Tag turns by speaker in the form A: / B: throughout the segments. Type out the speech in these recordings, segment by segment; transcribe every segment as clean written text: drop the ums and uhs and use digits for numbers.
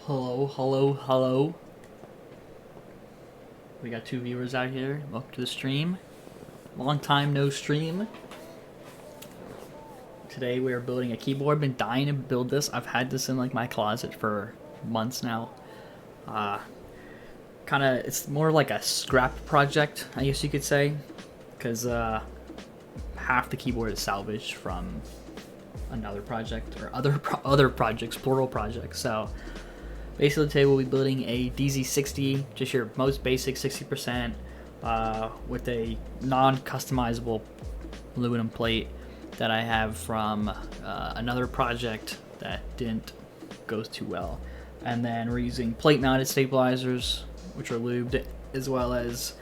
A: Hello, hello, hello. We got 2 viewers out here. Welcome to the stream. Long time no stream. Today we are building a keyboard. Been dying to build this. I've had this in like my closet for months now. It's more like a scrap project, I guess you could say, because half the keyboard is salvaged from another project or other projects, plural projects. So basically today we'll be building a DZ60, just your most basic 60%, with a non-customizable aluminum plate that I have from another project that didn't go too well. And then we're using plate-mounted stabilizers, which are lubed, as well as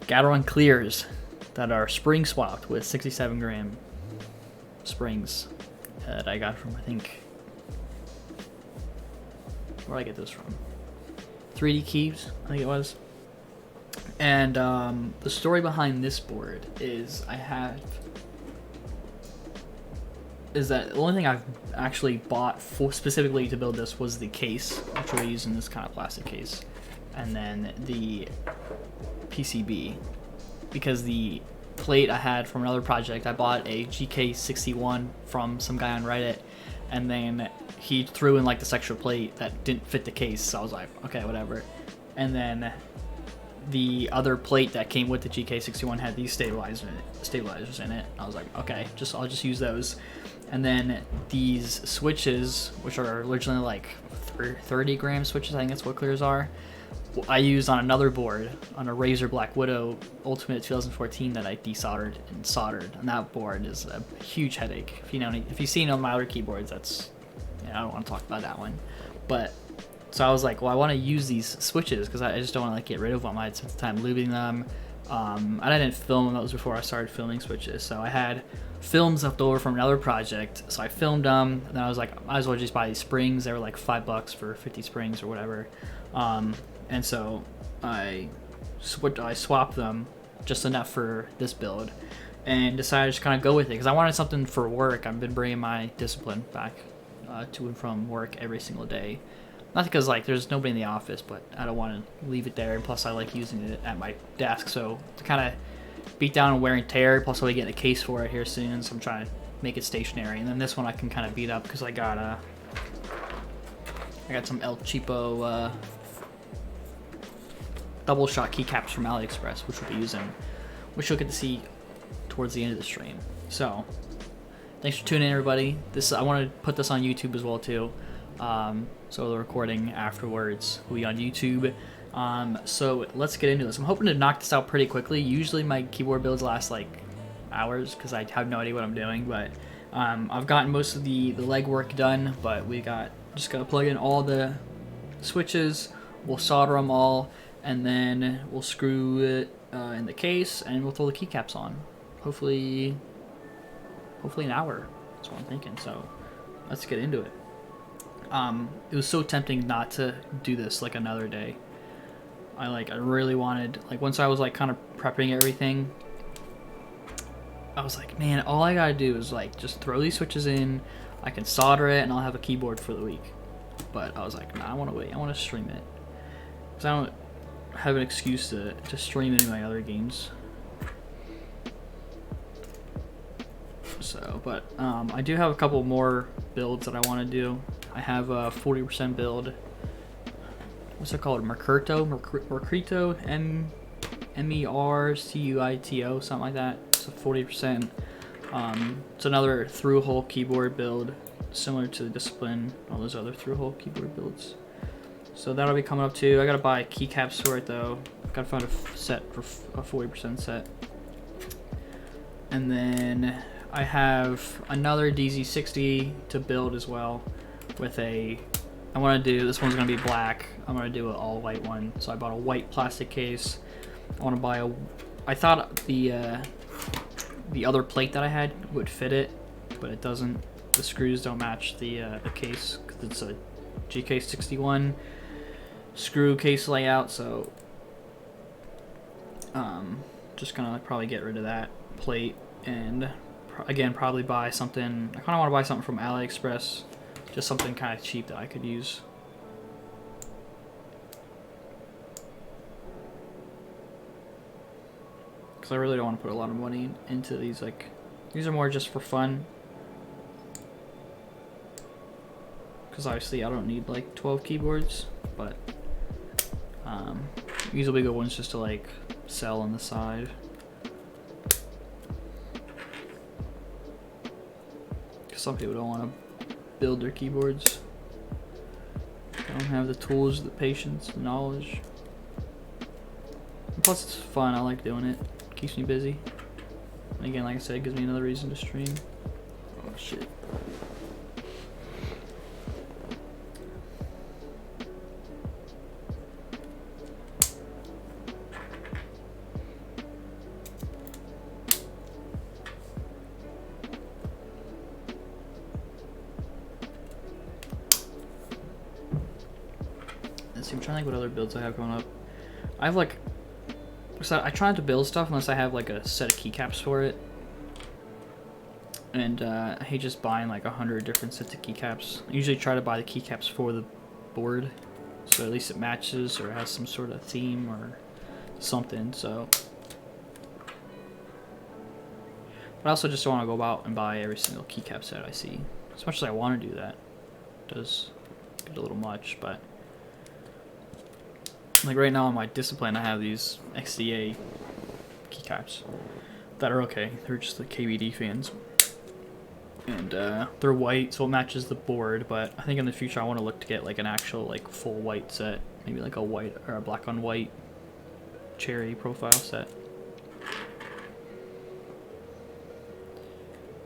A: Gateron clears that are spring swapped with 67 gram springs that I got from, I think, where did I get those from? 3D Keys, I think it was. And the story behind this board is that the only thing I've actually bought specifically to build this was the case, which we're using this kind of plastic case, and then the PCB, because the plate I had from another project, I bought a GK61 from some guy on Reddit, and then he threw in like this extra plate that didn't fit the case, so I was like, okay, whatever. And then the other plate that came with the GK61 had these stabilizers in it. I was like, okay, I'll just use those. And then these switches, which are originally like 30 gram switches, I think that's what clears are, I used on another board, on a Razer Black Widow Ultimate 2014 that I desoldered and soldered. And that board is a huge headache. If you've seen on my other keyboards, I don't want to talk about that one. But so I was like, well, I want to use these switches because I just don't want to like get rid of them. I had spent the time lubing them. I didn't film them. That was before I started filming switches. So I had films left over from another project. So I filmed them. And then I was like, I might as well just buy these springs. They were like $5 for 50 springs or whatever. And so I swapped them just enough for this build and decided to just kind of go with it because I wanted something for work. I've been bringing my discipline back to and from work every single day. Not because like there's nobody in the office, but I don't want to leave it there. And plus I like using it at my desk. So to kind of beat down and wear and tear, plus I'll be getting a case for it here soon. So I'm trying to make it stationary. And then this one I can kind of beat up because I got some El Cheapo double shot keycaps from AliExpress, which we'll be using, which you'll get to see towards the end of the stream. So thanks for tuning in, everybody. I want to put this on YouTube as well too. So the recording afterwards will be on YouTube. So let's get into this. I'm hoping to knock this out pretty quickly. Usually my keyboard builds last like hours because I have no idea what I'm doing, but I've gotten most of the legwork done, but just gotta plug in all the switches. We'll solder them all, and then we'll screw it in the case, and we'll throw the keycaps on. Hopefully an hour. That's what I'm thinking. So let's get into it. It was so tempting not to do this like another day. I really wanted, like, once I was like kind of prepping everything, I was like, man, all I gotta do is like just throw these switches in, I can solder it, and I'll have a keyboard for the week. But I was like, nah, I want to wait. I want to stream it because I don't have an excuse to stream any of my other games. So, but I do have a couple more builds that I want to do. I have a 40% build. What's it called? Mercurito, MERCUITO, something like that. It's a 40%. It's another through-hole keyboard build, similar to the Discipline, all those other through-hole keyboard builds. So that'll be coming up too. I gotta buy keycaps for it though. Gotta find a set for a 40% set. And then I have another DZ60 to build as well. I want to do, this one's going to be black. I'm going to do an all white one. So I bought a white plastic case. I want to buy I thought the other plate that I had would fit it, but it doesn't. The screws don't match the case because it's a GK61 screw case layout. So just going to probably get rid of that plate and again probably buy something. I kind of want to buy something from AliExpress. Just something kind of cheap that I could use because I really don't want to put a lot of money into these. Like, these are more just for fun. Because obviously I don't need like 12 keyboards, but these will be good ones just to like sell on the side. Because some people don't want to build their keyboards. They don't have the tools, the patience, the knowledge. And plus it's fun, I like doing it. Keeps me busy. And again, like I said, it gives me another reason to stream. Oh shit. Let's see, I'm trying to think what other builds I have going up. I have like, so I try not to build stuff unless I have like a set of keycaps for it. And I hate just buying like 100 different sets of keycaps. I usually try to buy the keycaps for the board, so at least it matches or has some sort of theme or something. So, but I also just don't want to go out and buy every single keycap set I see. As much as I want to do that, it does get a little much. But like right now in my discipline, I have these XDA keycaps that are okay. They're just the KBD fans. And they're white, so it matches the board, but I think in the future I want to look to get like an actual like full white set. Maybe like a white or a black on white cherry profile set.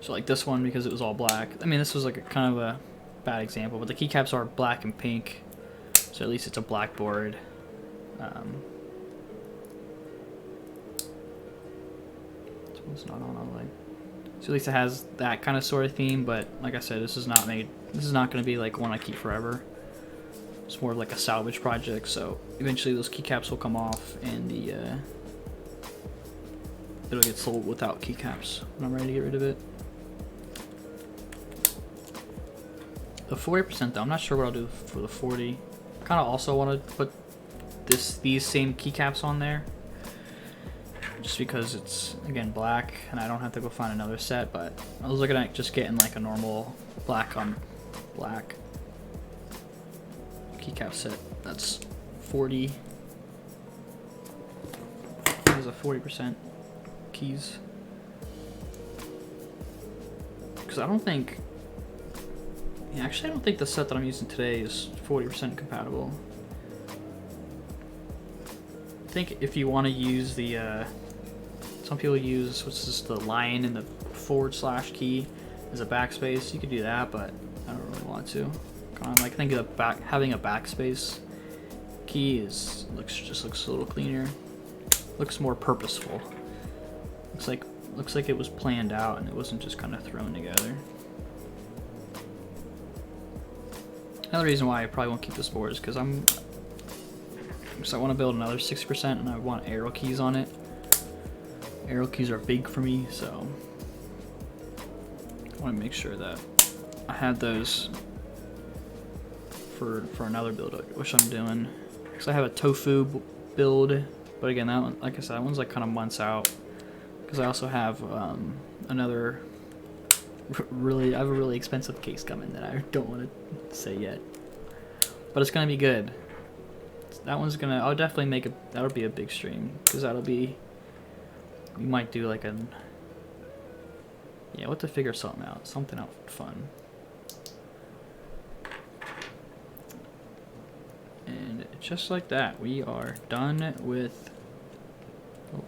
A: So like this one, because it was all black. I mean, this was like a kind of a bad example, but the keycaps are black and pink, so at least it's a black board. This one's not on all the way. So at least it has that kind of sort of theme, but like I said, this is not going to be like one I keep forever. It's more of like a salvage project, so eventually those keycaps will come off and it'll get sold without keycaps when I'm ready to get rid of it. The 40% though, I'm not sure what I'll do for the 40. I kind of also want to put these same keycaps on there, just because it's again black and I don't have to go find another set. But I was looking at just getting like a normal black on black keycap set. That's 40. There's a 40% keys, because I don't think, yeah, actually I don't think the set that I'm using today is 40% compatible. I think if you want to use the some people use what's this, the line and the / key as a backspace. You could do that, but I don't really want to. Kind of like think of the having a backspace key just looks a little cleaner. Looks more purposeful. Looks like it was planned out and it wasn't just kind of thrown together. Another reason why I probably won't keep this board is because I want to build another 60% and I want arrow keys on it. Arrow keys are big for me, so I want to make sure that I have those for another build, which I'm doing. Because I have a tofu build, but again, that one, like I said, that one's like kind of months out. Because I also have another I have a really expensive case coming that I don't want to say yet, but it's gonna be good. That one's gonna, I'll definitely make that'll be a big stream, because that'll be, we might do like a, yeah, we'll have to figure something out fun. And just like that, we are done with, oh,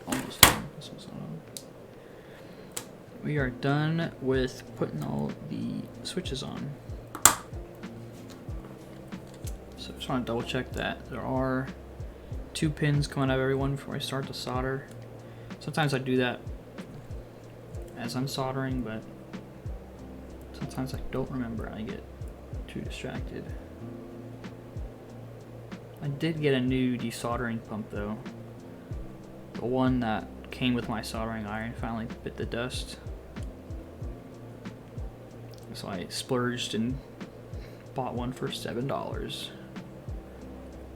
A: almost done. This one's not on. We are done with putting all the switches on. So just want to double check that there are 2 pins coming out of every one before I start to solder. Sometimes I do that as I'm soldering, but sometimes I don't remember and I get too distracted. I did get a new desoldering pump though. The one that came with my soldering iron finally bit the dust. So I splurged and bought one for $7.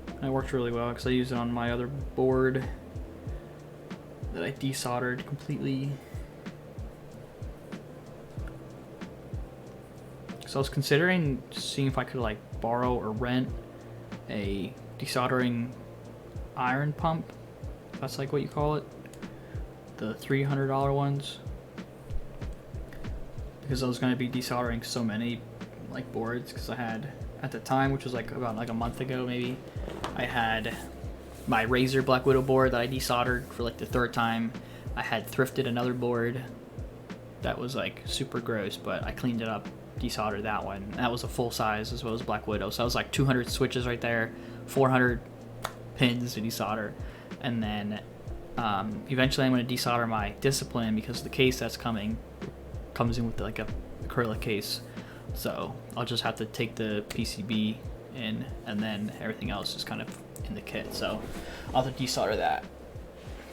A: And it worked really well because I used it on my other board. that I desoldered completely. So I was considering seeing if I could like borrow or rent a desoldering iron pump. That's like what you call it. The $300 ones. Because I was going to be desoldering so many like boards, because I had at the time, which was like about like a month ago maybe, I had my Razer Black Widow board that I desoldered for like the 3rd time. I had thrifted another board that was like super gross, but I cleaned it up, desoldered that one. That was a full size as well as Black Widow, so that was like 200 switches right there, 400 pins to desolder. And then eventually I'm going to desolder my Discipline, because the case that's comes in with like a acrylic case, so I'll just have to take the PCB in, and then everything else is kind of in the kit. So I'll have to desolder that.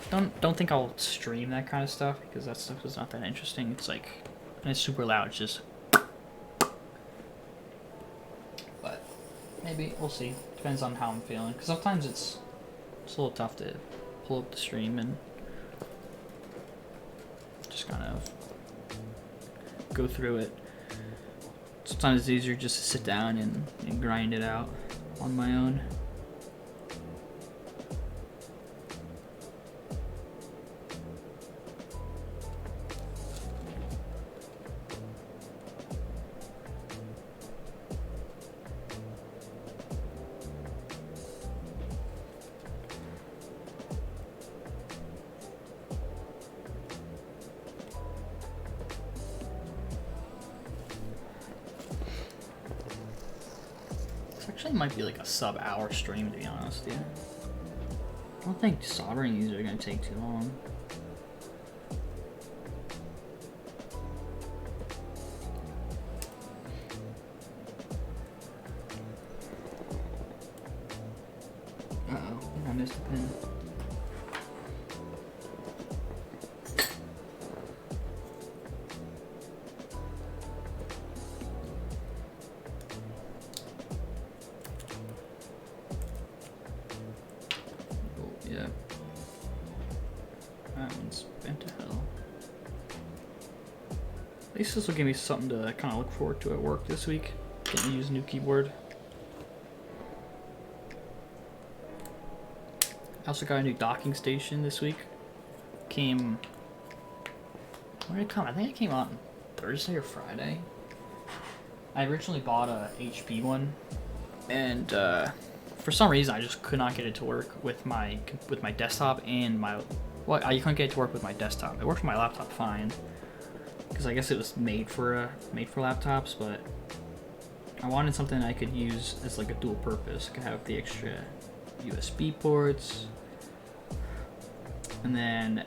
A: Don't think I'll stream that kind of stuff, because that stuff is not that interesting. It's like, and it's super loud. It's just, but maybe we'll see. Depends on how I'm feeling, because sometimes it's a little tough to pull up the stream and just kind of go through it. Sometimes it's easier just to sit down and grind it out on my own. Actually might be like a sub-hour stream, to be honest, yeah. I don't think soldering these are gonna take too long. Uh-oh, I missed a pin. Yeah. That one's bent to hell. At least this will give me something to kind of look forward to at work this week. Getting to use a new keyboard. I also got a new docking station this week. When did it come? I think it came out on Thursday or Friday. I originally bought a HP one, and for some reason I just could not get it to work with my desktop and my, well, I couldn't get it to work with my desktop. It worked with my laptop fine, because I guess it was made for laptops, but I wanted something I could use as like a dual purpose. I could have the extra USB ports, and then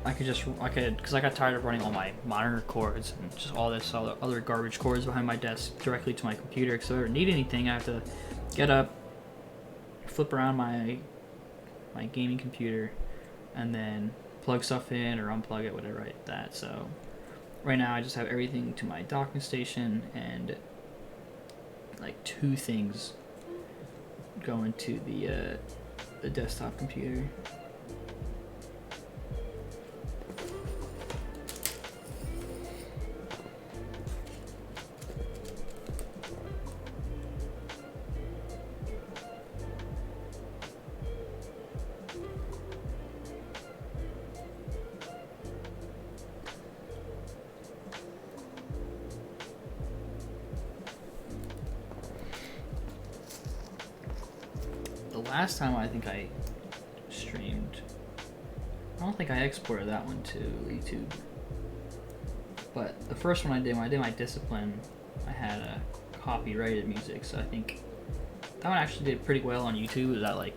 A: because I got tired of running all my monitor cords and just all this other garbage cords behind my desk directly to my computer. Because if I ever need anything, I have to get up, flip around my gaming computer, and then plug stuff in or unplug it, whatever like that. So right now I just have everything to my docking station and like 2 things going to the desktop computer. Last time I think I streamed, I don't think I exported that one to YouTube, but the first one I did, when I did my Discipline, I had a copyrighted music, so I think that one actually did pretty well on YouTube. It was at like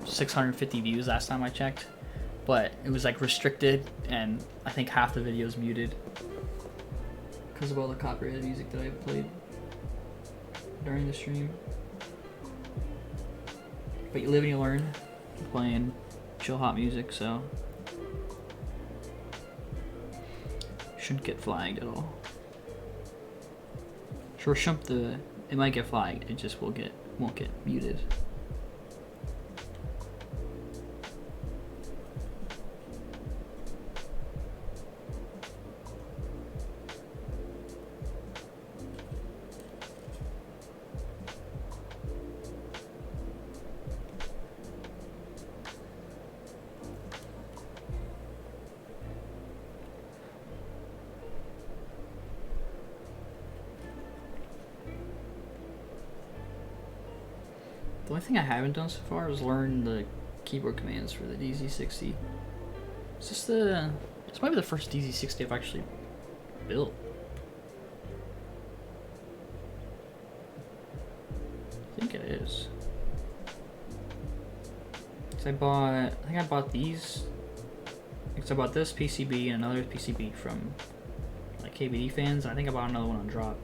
A: 650 views last time I checked, but it was like restricted, and I think half the video is muted because of all the copyrighted music that I played during the stream. But you live and you learn, playing chill hop music, so shouldn't get flagged at all. Sure, it might get flagged, it just won't get muted. The only thing I haven't done so far is learn the keyboard commands for the DZ60. Is this the... This might be the first DZ60 I've actually built. I think it is. Cause I think I bought these. Because I bought this PCB and another PCB from like KBD fans. I think I bought another one on drop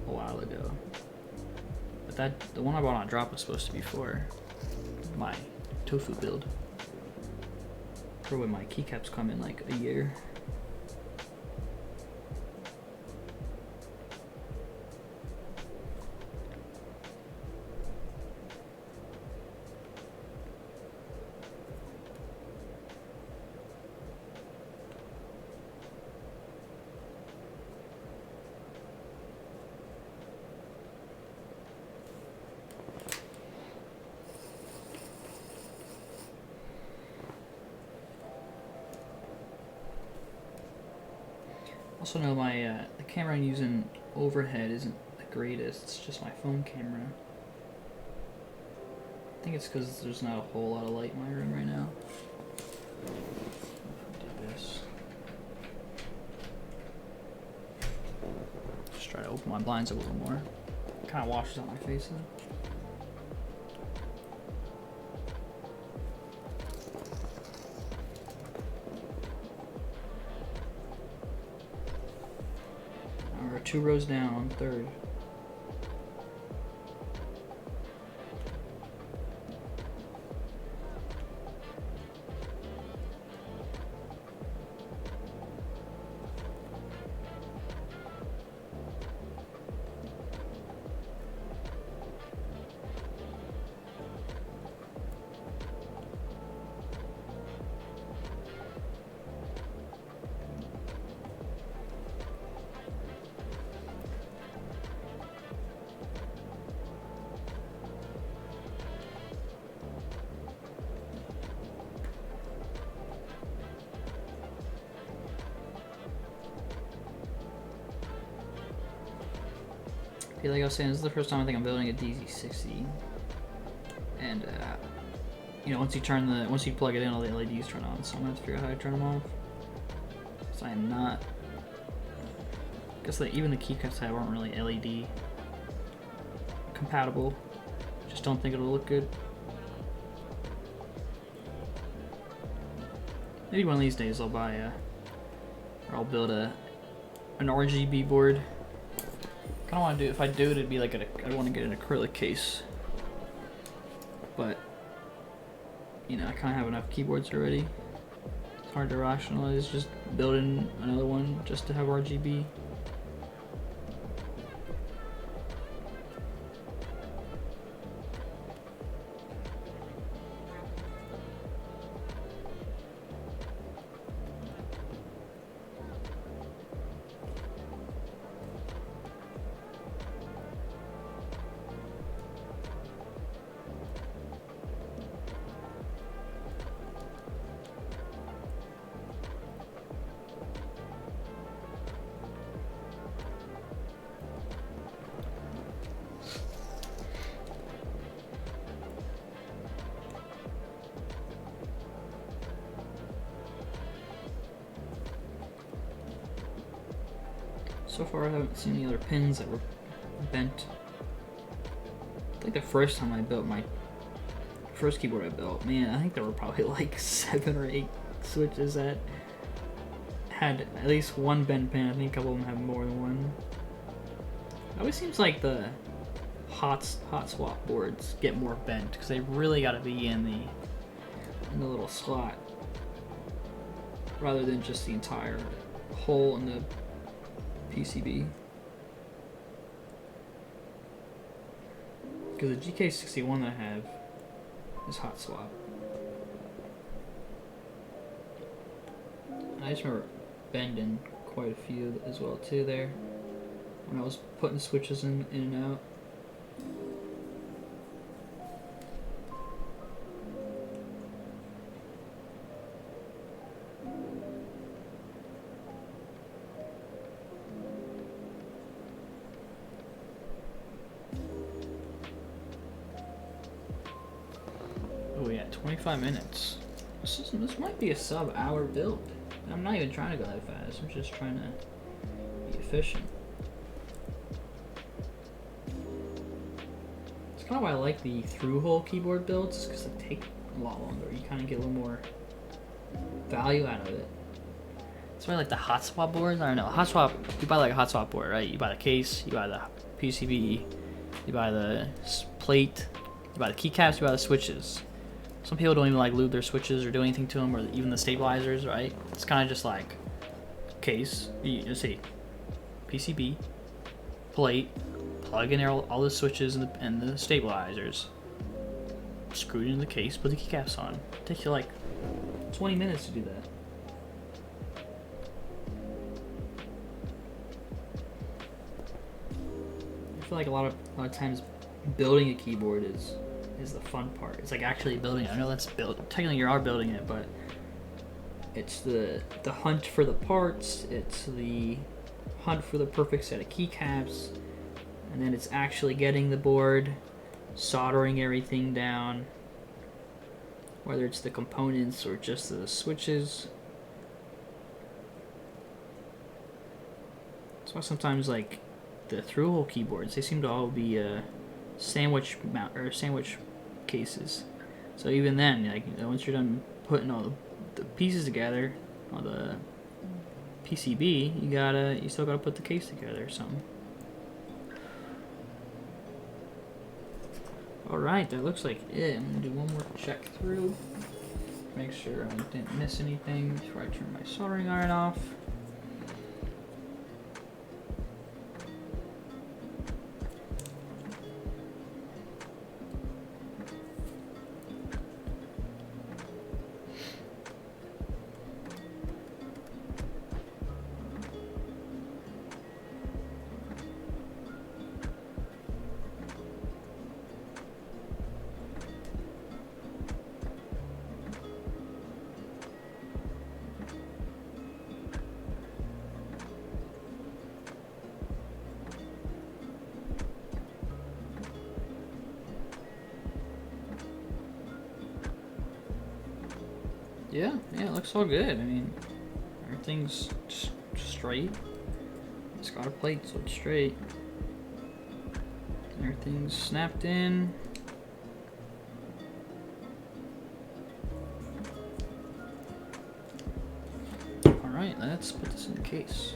A: a while ago. But the one I bought on drop was supposed to be for my tofu build. For when my keycaps come in like a year. Also know my the camera I'm using overhead isn't the greatest. It's just my phone camera. I think it's because there's not a whole lot of light in my room right now. Do this. Just try to open my blinds a little more. Kind of washes out my face though. We're 2 rows down on third. Like I was saying, this is the first time I think I'm building a DZ60, and you know, once you plug it in, all the LEDs turn on. So I'm gonna have to figure out how to turn them off. So I am not. I guess even the keycaps I have aren't really LED compatible. Just don't think it'll look good. Maybe one of these days I'll buy or I'll build an RGB board. I don't want to do. If I do it, it'd be like I want to get an acrylic case. But you know, I kind of have enough keyboards already. It's hard to rationalize just building another one just to have RGB. So far I haven't seen any other pins that were bent. I think the first time I built my first keyboard I built, man, I think there were probably like 7 or 8 switches that had at least one bent pin. I think a couple of them have more than one. It always seems like the hot swap boards get more bent because they really got to be in the little slot rather than just the entire hole in the PCB. Because the GK61 that I have is hot swap. I just remember bending quite a few as well too there when I was putting switches in and out. 25 minutes. This might be a sub-hour build. I'm not even trying to go that fast. I'm just trying to be efficient. It's kind of why I like the through-hole keyboard builds, because they take a lot longer. You kind of get a little more value out of it. That's why I like the hot swap boards. I don't know. Hot swap, you buy like a hot swap board, right? You buy the case, you buy the PCB, you buy the plate, you buy the keycaps, you buy the switches. Some people don't even like lube their switches or do anything to them, or even the stabilizers, right? It's kind of just like case, you see, PCB, plate, plug in all the switches and the stabilizers, screw it in the case, put the keycaps on. It takes you like 20 minutes to do that. I feel like a lot of times building a keyboard is the fun part. It's like actually building it. I know that's technically you are building it, but it's the hunt for the parts, it's the hunt for the perfect set of keycaps, and then it's actually getting the board, soldering everything down, whether it's the components or just the switches. That's why sometimes like the through-hole keyboards, they seem to all be sandwich mount or sandwich cases. So even then, like once you're done putting all the pieces together on the PCB, you still gotta put the case together or something. All right, that looks like it. I'm gonna do one more check through, make sure I didn't miss anything before I turn my soldering iron off. Yeah, it looks all good. I mean, everything's straight. It's got a plate, so it's straight. Everything's snapped in. Alright, let's put this in the case.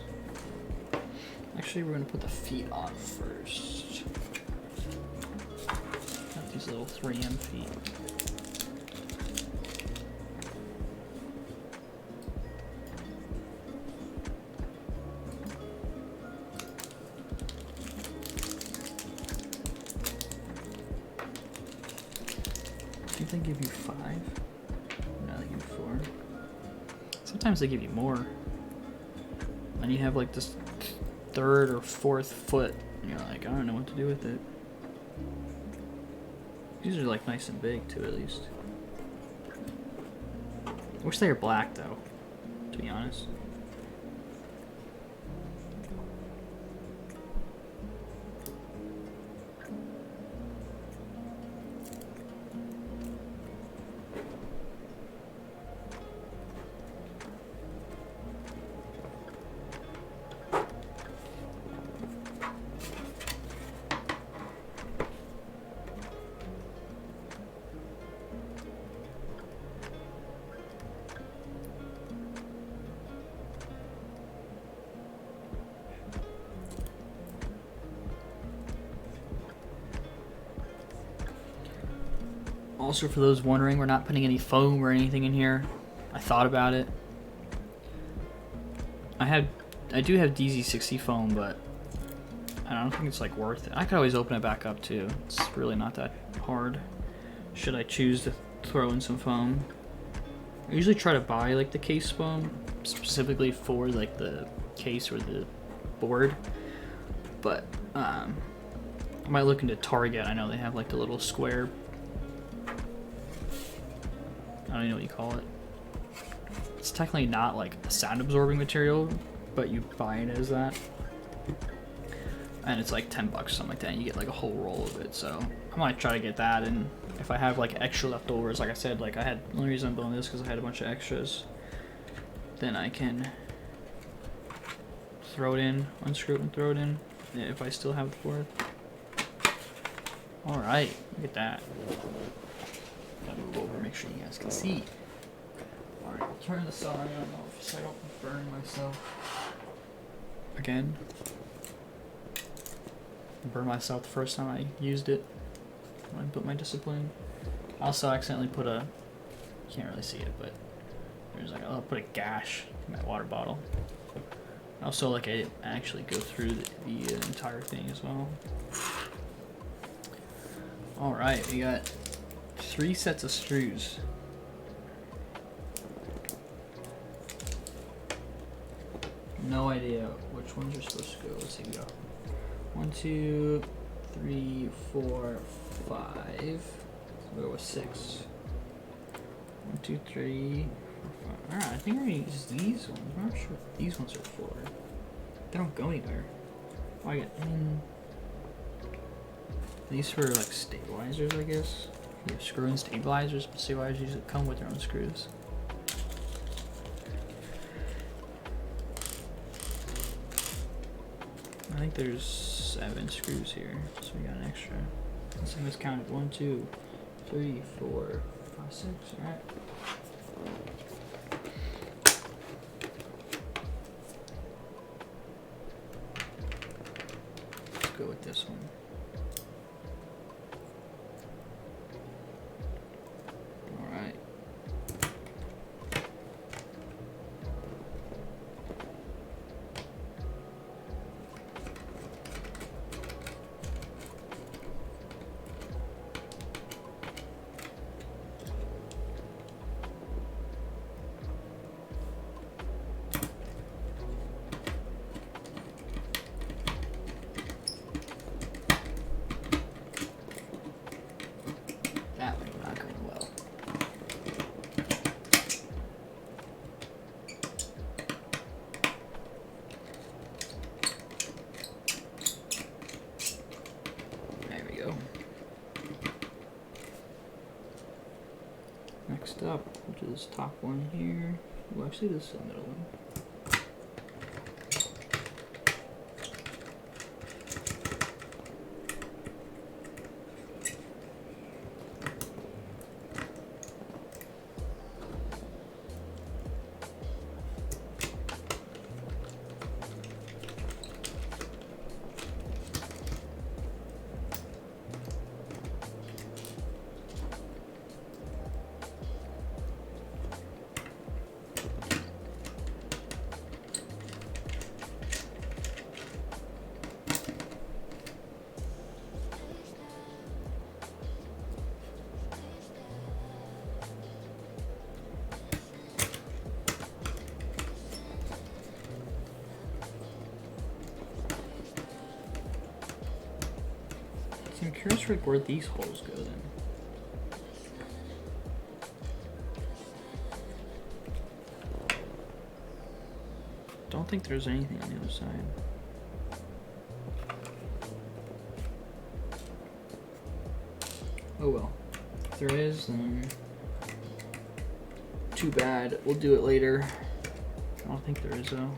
A: Actually, we're going to put the feet on first. Got these little 3M feet. They give you 5? No, they give you 4. Sometimes they give you more. And you have like this 3rd or 4th foot, and you're like, I don't know what to do with it. These are like nice and big too, at least. I wish they were black though, to be honest. Also, for those wondering, we're not putting any foam or anything in here. I thought about it. I do have DZ60 foam, but I don't think it's like worth it. I could always open it back up too. It's really not that hard. Should I choose to throw in some foam? I usually try to buy like the case foam specifically for like the case or the board, but I might look into Target. I know they have like the little square, I don't even know what you call it. It's technically not like a sound absorbing material, but you buy it as that. and it's like 10 bucks, something like that, and you get like a whole roll of it. So I might try to get that, and if I have like extra leftovers, like I said, like the only reason I'm building this because I had a bunch of extras, then I can throw it in, unscrew it and throw it in if I still have the board. All right, look at that. Gotta move over, make sure you guys can see. All right, I'll turn this on. I don't know if I don't burn myself again. Burn myself the first time I used it when I put my discipline. I also accidentally put a, you can't really see it, but there's like, I'll put a gash in my water bottle. Also, like, I actually go through the entire thing as well. All right, we got 3 sets of screws. No idea which ones are supposed to go. Let's see, we go 1, 2, 3, 4, 5. So go with 6. 1, 2, 3, 4, 5. Alright, I think we're gonna use these ones. I'm not sure what these ones are for. They don't go anywhere. Oh, I get these for like stabilizers, I guess. You have screw-in stabilizers, but stabilizers usually come with their own screws. I think there's 7 screws here, so we got an extra. Let's see, let's count it. 1, 2, 3, 4, 5, 6. All right. Let's go with this one. All right. Next up, which is this top one here. Well, actually, this is the middle one. I'm curious for where these holes go then. Don't think there's anything on the other side. Oh well. If there is, then too bad. We'll do it later. I don't think there is though.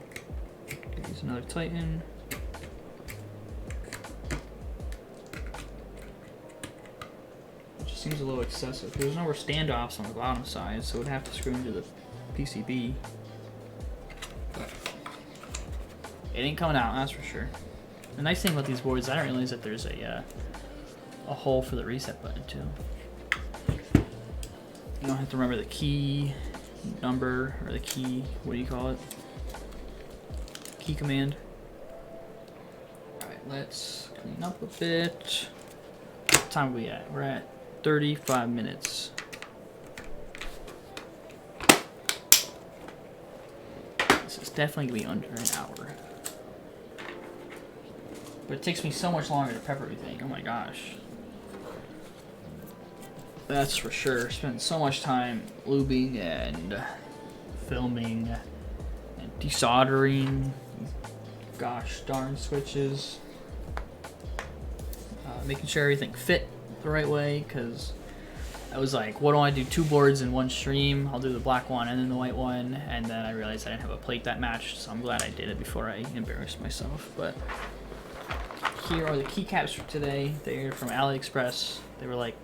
A: Use another Titan. Seems a little excessive. There's no more standoffs on the bottom side, so we'd have to screw into the PCB. But it ain't coming out, that's for sure. The nice thing about these boards, I didn't realize that there's a hole for the reset button too. You don't have to remember the key number or the key, what do you call it? Key command. Alright, let's clean up a bit. What time are we at? We're at 35 minutes. This is definitely gonna be under an hour. But it takes me so much longer to prep everything. Oh my gosh. That's for sure. Spent so much time lubing and filming and desoldering. Gosh darn switches. making sure everything fit the right way, because I was like, what do I do? 2 boards in one stream? I'll do the black one and then the white one, and then I realized I didn't have a plate that matched, so I'm glad I did it before I embarrassed myself. But here are the keycaps for today. They're from AliExpress. They were like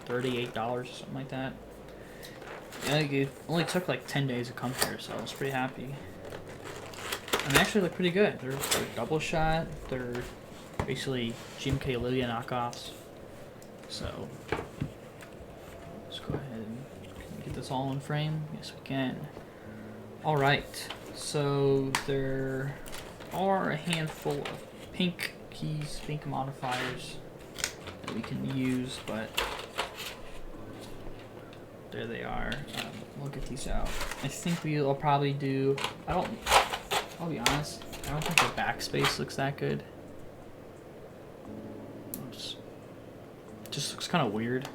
A: $38 or something like that. Yeah, it only took like 10 days to come here, so I was pretty happy. And they actually look pretty good. They're double shot. They're basically GMK Olivia knockoffs. So let's go ahead and get this all in frame. Yes, we can. All right. So there are a handful of pink keys, pink modifiers that we can use, but there they are. We'll get these out. I think we'll probably do. I'll be honest. I don't think the backspace looks that good. Just looks kind of weird.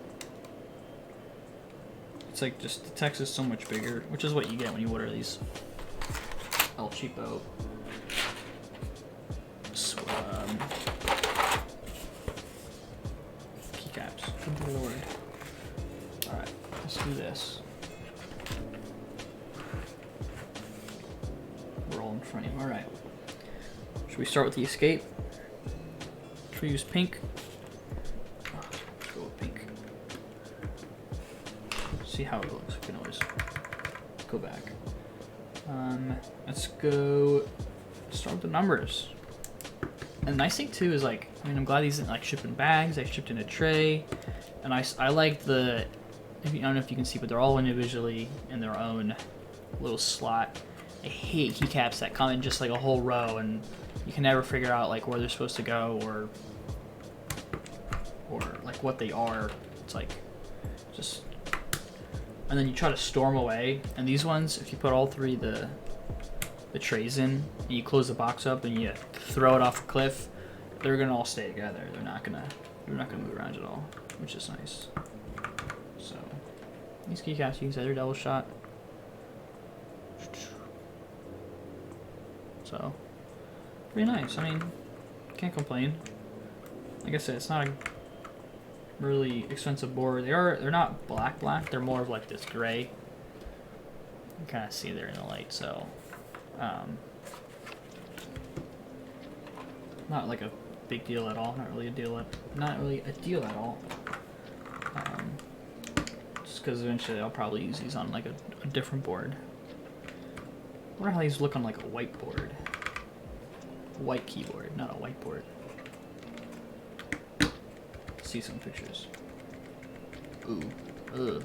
A: It's like just the text is so much bigger, which is what you get when you order these El Cheapo. So, keycaps. Good lord. All right, let's do this. Roll in frame. All right. Should we start with the escape? Should we use pink? Let's go with pink. See how it looks. We can always go back. Let's go start with the numbers. And the nice thing too is, like, I mean, I'm glad these didn't like ship in bags. They shipped in a tray, and I like the. I don't know if you can see, but they're all individually in their own little slot. I hate keycaps that come in just like a whole row, and you can never figure out like where they're supposed to go or like what they are. It's like just, and then you try to store them away. And these ones, if you put all 3 the trays in and you close the box up and you throw it off a cliff, they're gonna all stay together. They're not gonna move around at all, which is nice. So these keycaps, you can say they're double shot. So pretty nice. I mean, can't complain. Like I said, it's not a really expensive board. They're not black. They're more of like this gray. You can kind of see there in the light. So not like a big deal at all. Not really a deal at all. Just because eventually I'll probably use these on like a different board. I wonder how these look on like a whiteboard. White keyboard, not a whiteboard. Let's see some pictures. Ooh, ugh.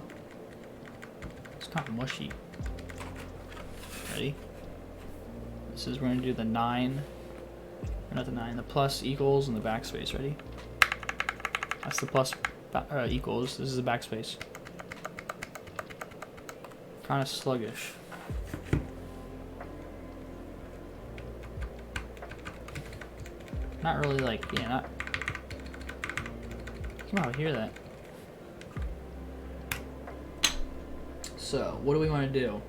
A: It's kind of mushy. Ready? This is, we're gonna do the 9. Or not the 9, the plus equals and the backspace. Ready? That's the plus equals. This is the backspace. Kind of sluggish. Not really like, yeah, not. Come on, hear that. So, what do we want to do?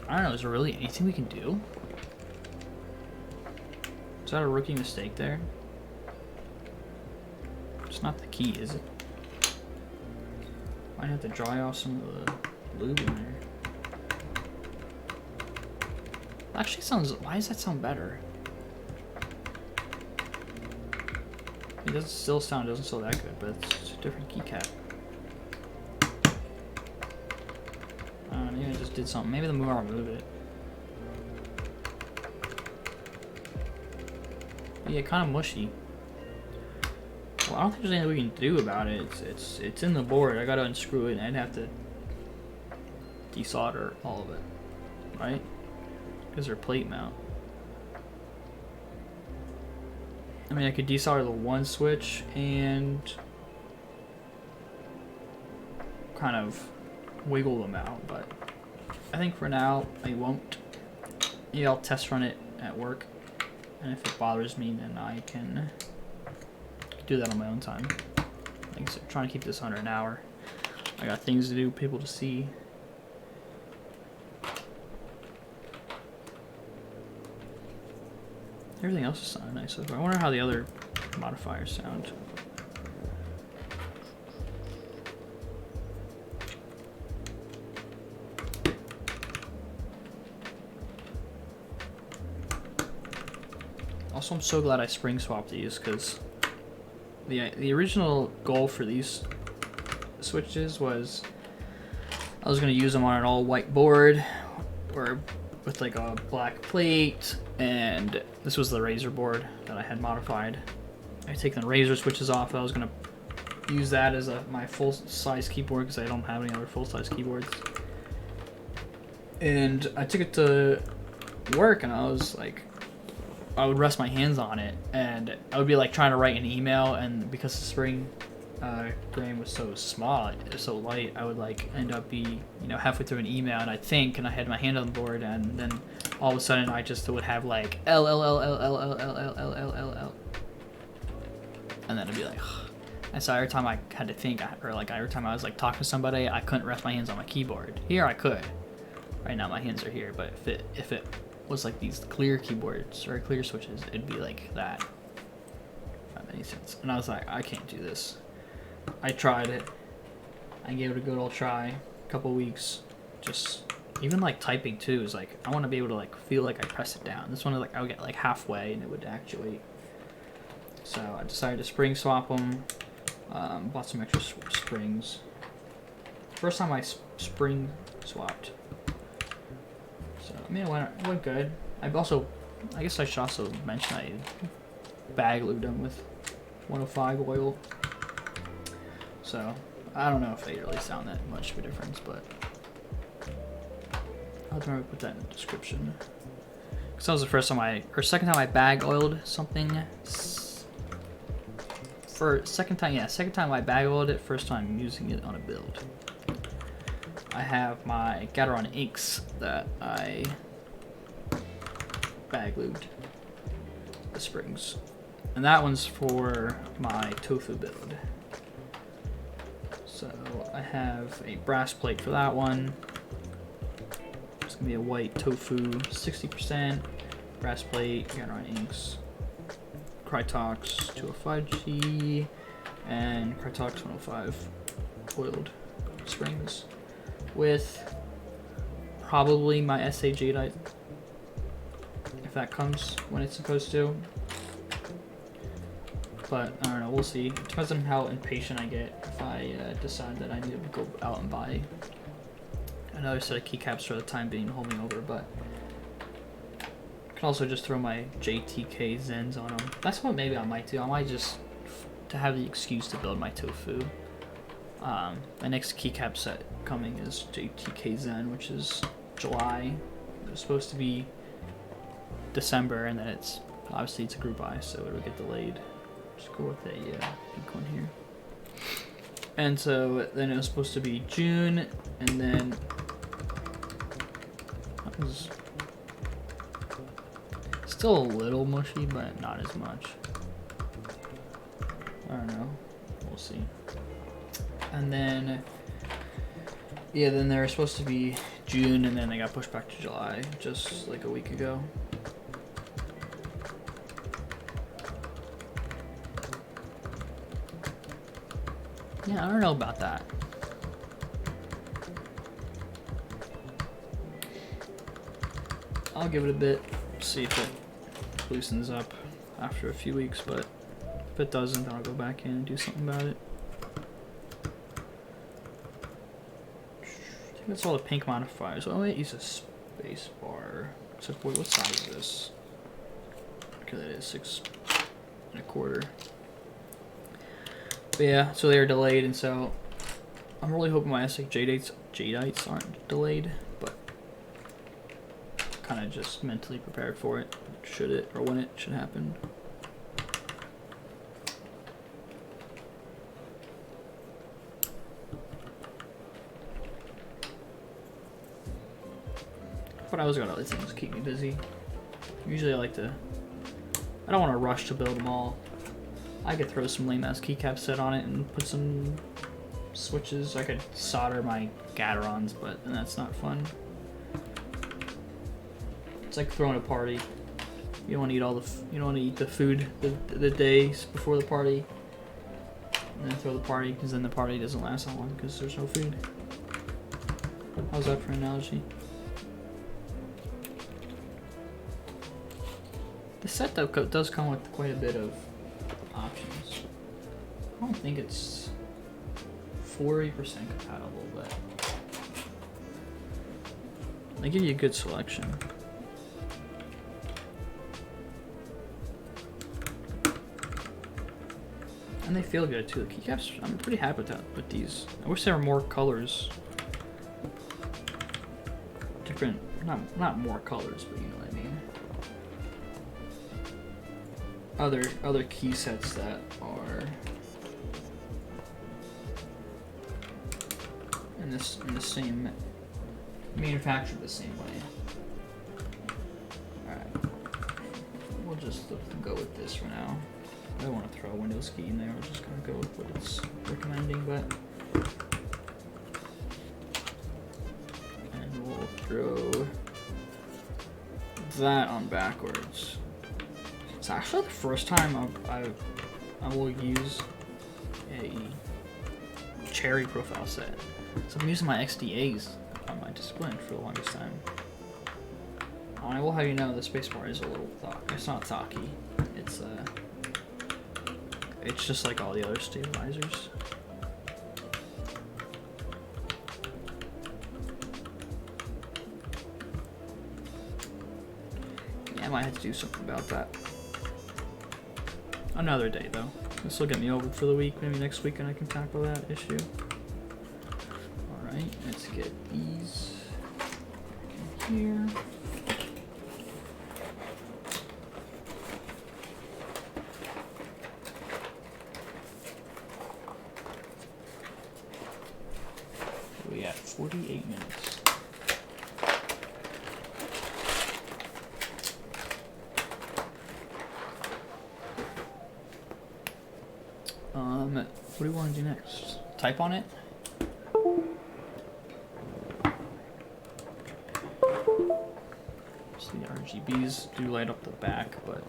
A: I don't know, is there really anything we can do? Is that a rookie mistake there? It's not the key, is it? Might have to dry off some of the lube in there. Actually sounds, why does that sound better? It doesn't still sound, doesn't sound that good, but it's a different keycap. Maybe I just did something. Maybe the more I'll move it. Yeah, kind of mushy. Well, I don't think there's anything we can do about it. It's in the board. I gotta unscrew it and I'd have to desolder all of it, right? Because they're plate mount. I mean, I could desolder the one switch and kind of wiggle them out, but I think for now I won't. Maybe I'll test run it at work, and if it bothers me, then I can do that on my own time. Like I said, trying to keep this under an hour. I got things to do, people to see. Everything else is sounding nice so far. I wonder how the other modifiers sound. Also, I'm so glad I spring swapped these, because the original goal for these switches was I was going to use them on an all white board or with like a black plate, and this was the Razer board that I had modified. I take the Razer switches off. I was going to use that as my full size keyboard because I don't have any other full size keyboards. And I took it to work, and I was like, I would rest my hands on it, and I would be like trying to write an email, and because the spring grain was so small, so light, I would like end up halfway through an email, and I'd think, and I had my hand on the board, and then all of a sudden I just would have like L L L L L L L L L L L L, and then I'd be like, and so every time I had to think, or like every time I was like talking to somebody, I couldn't rest my hands on my keyboard. Here I could. Right now my hands are here, but if it was like these clear keyboards or clear switches, it'd be like that. Not any sense. And I was like, I can't do this. I tried it. I gave it a good old try. A couple weeks. Just even like typing too is like, I want to be able to like feel like I press it down. This one is like I would get like halfway and it would actuate. So I decided to spring swap them. Bought some extra springs. First time I spring swapped. So, I mean, it went good. I guess I should also mention I bag lubed them with 105 oil. So, I don't know if they really sound that much of a difference, but I'll try to put that in the description. Because that was the second time I bag oiled something. Second time I bag oiled it, first time using it on a build. I have my Gateron inks that I bag lubed the springs, and that one's for my tofu build. So I have a brass plate for that one. It's gonna be a white tofu 60% brass plate, Gateron inks, Krytox 205G, and Krytox 105 oiled springs. With probably my SA jadeite, if that comes when it's supposed to. But I don't know, we'll see. It depends on how impatient I get if I decide that I need to go out and buy another set of keycaps for the time being to hold me over. But I can also just throw my JTK Zens on them. That's what maybe I might do. I might just to have the excuse to build my tofu. My next keycap set coming is JTK Zen, which is July. It was supposed to be December, and then it's a group buy, so it'll get delayed. Just go with a pink one here. And so then it was supposed to be June, and then that was still a little mushy, but not as much. I don't know. We'll see. And then, yeah, then they were supposed to be June, and then they got pushed back to July just like a week ago. Yeah, I don't know about that. I'll give it a bit, see if it loosens up after a few weeks, but if it doesn't, then I'll go back in and do something about it. I think that's all the pink modifiers. Oh, I might use a space bar. Except, wait, what size is this? Okay, that is 6 1/4. But yeah, so they are delayed, and so I'm really hoping my SA jadeites aren't delayed, but kind of just mentally prepared for it, should it, or when it should happen. But I was got other things to keep me busy. Usually I don't want to rush to build them all. I could throw some lame ass keycap set on it and put some switches. I could solder my Gaterons, but that's not fun. It's like throwing a party. You don't want to eat you don't want to eat the food the days before the party, and then throw the party, because then the party doesn't last that long because there's no food. How's that for an analogy? The set though does come with quite a bit of options. I don't think it's 40% compatible, but they give you a good selection. And they feel good too. The keycaps, I'm pretty happy with these. I wish there were more colors. Different, not more colors, but you know what I mean. Other key sets that are in the same manufactured the same way. All right, we'll just go with this for now. I don't want to throw a Windows key in there. We're just gonna go with what it's recommending, but and we'll throw that on backwards. It's actually the first time I will use a cherry profile set. So I'm using my XDAs on my discipline for the longest time. I will have you know the spacebar is a little it's not talky. It's just like all the other stabilizers. Yeah, I might have to do something about that. Another day though. This will get me over for the week. Maybe next week and I can tackle that issue. Alright, let's get these in here. We at 48 minutes. What do you want to do next? Type on it? So the RGBs do light up the back, but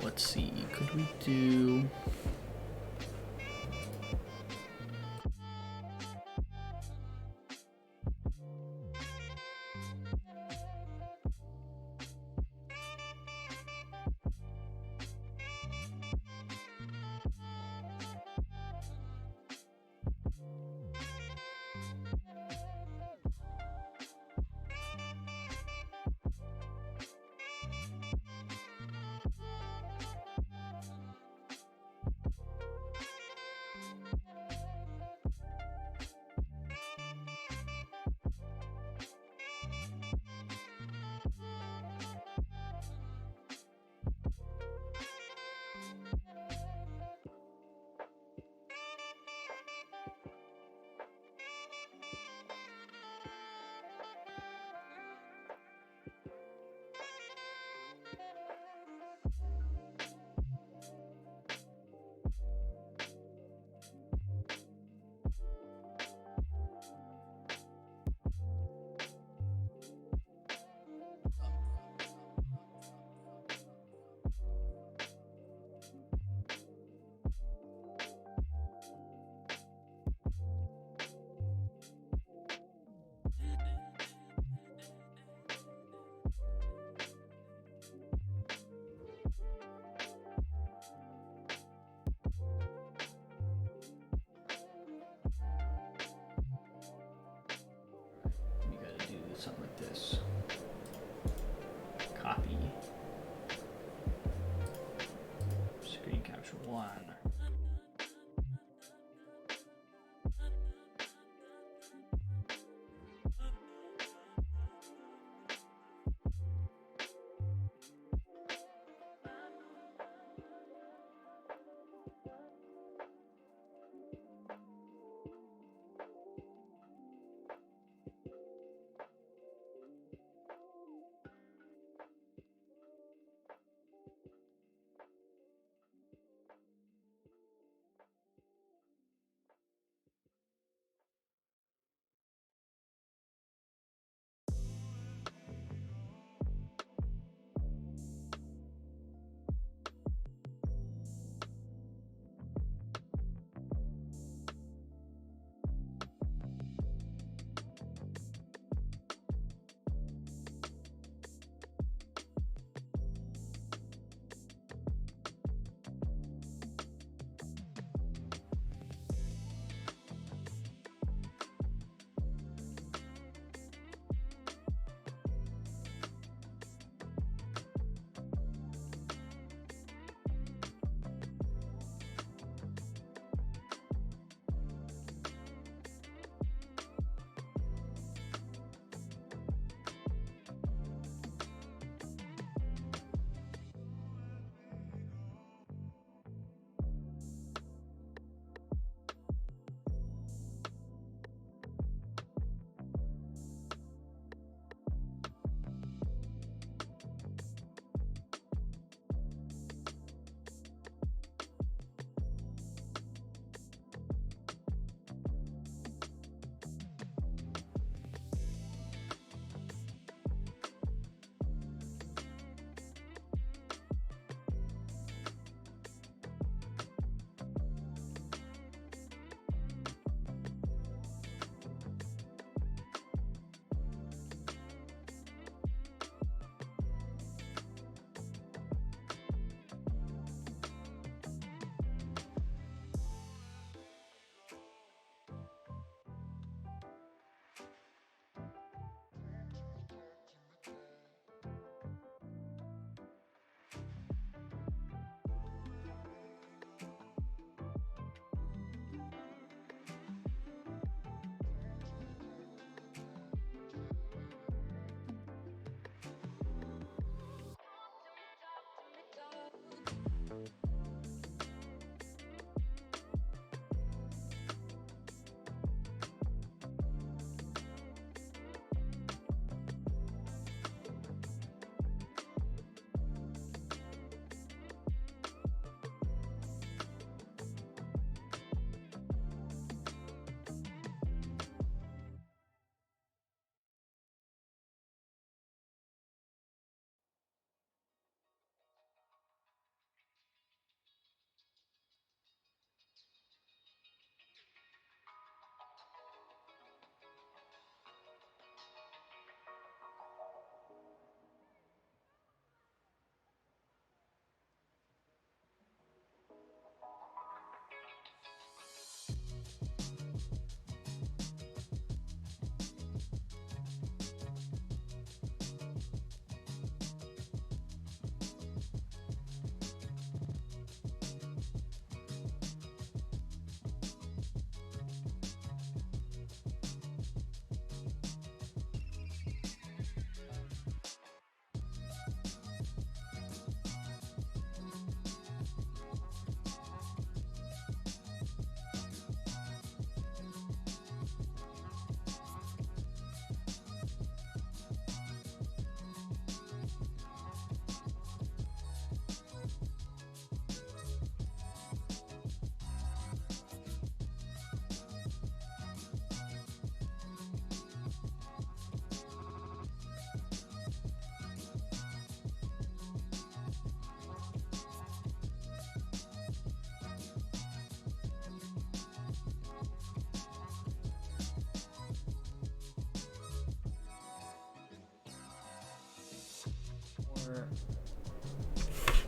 A: let's see, could we do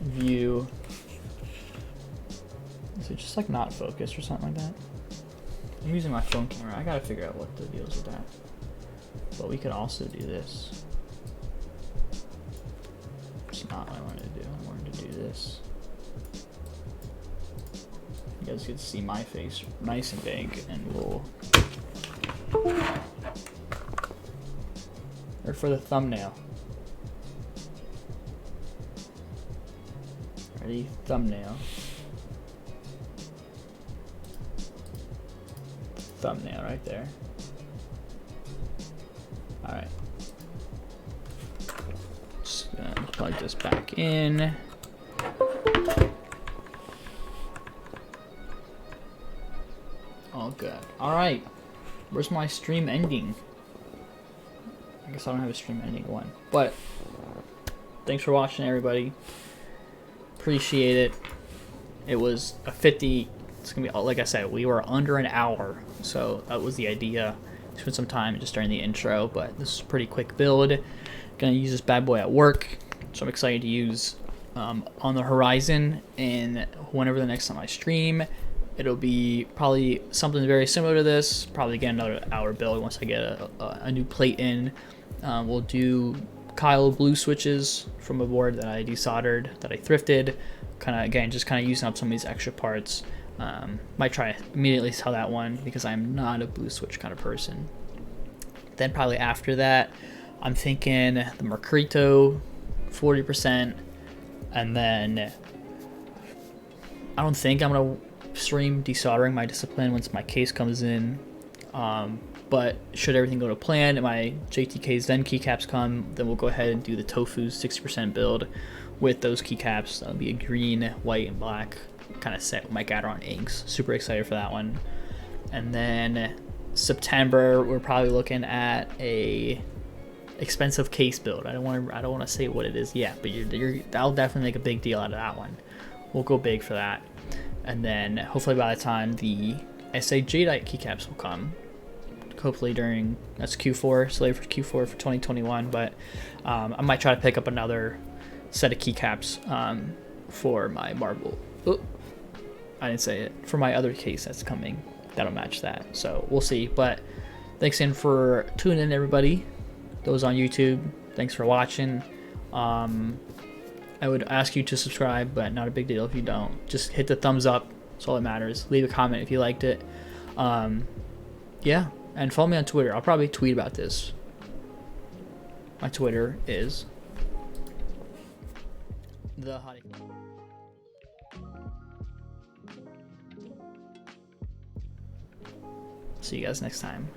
A: view. Is it just like not focused or something like that? I'm using my phone camera. I gotta figure out what the deal is with that. But we could also do this. It's not what I wanted to do. I wanted to do this. You guys get to see my face nice and big, and we'll. Or for the thumbnail. Ready? Thumbnail. Thumbnail right there. Alright. Just gonna plug this back in. All good. Alright. Where's my stream ending? I guess I don't have a stream ending one. But thanks for watching, everybody. Appreciate it. It was a 50. It's gonna be, like I said, we were under an hour, so that was the idea. Spent some time just during the intro, but this is a pretty quick build. Gonna use this bad boy at work, so I'm excited to use on the horizon. And whenever the next time I stream, it'll be probably something very similar to this. Probably get another hour build once I get a new plate in. We'll do Kyle blue switches from a board that I desoldered, that I thrifted. Just kind of using up some of these extra parts. Might try to immediately sell that one because I'm not a blue switch kind of person. Then probably after that, I'm thinking the Mercurito 40%, and then I don't think I'm gonna stream desoldering my discipline once my case comes in. But should everything go to plan and my JTKs then keycaps come, then we'll go ahead and do the Tofu 60% build with those keycaps. That'll be a green, white, and black kind of set with my Gateron inks. Super excited for that one. And then September, we're probably looking at a expensive case build. I don't want to say what it is yet, but that'll definitely make a big deal out of that one. We'll go big for that. And then hopefully by the time the SA Jadeite keycaps will come, hopefully that's Q4, slated for Q4 for 2021. But I might try to pick up another set of keycaps for my marble. Oh, I didn't say it. For my other case that's coming, that'll match that. So we'll see. But thanks again for tuning in, everybody. Those on YouTube, thanks for watching. I would ask you to subscribe, but not a big deal if you don't. Just hit the thumbs up. That's all that matters. Leave a comment if you liked it. Yeah, and follow me on Twitter. I'll probably tweet about this. My Twitter is the Hottie. See you guys next time.